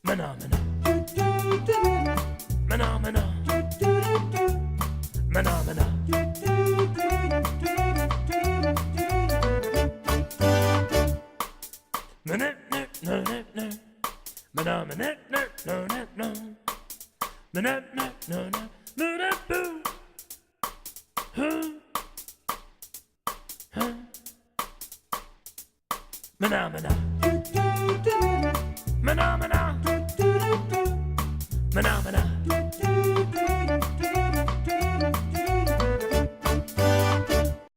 Mana mana. Mana mana. Mana mana. Mana no no no no. Mana mana no no no no. Mana no no no no no boo. Huh. Huh. Mana mana. Mana mana. Mana mana.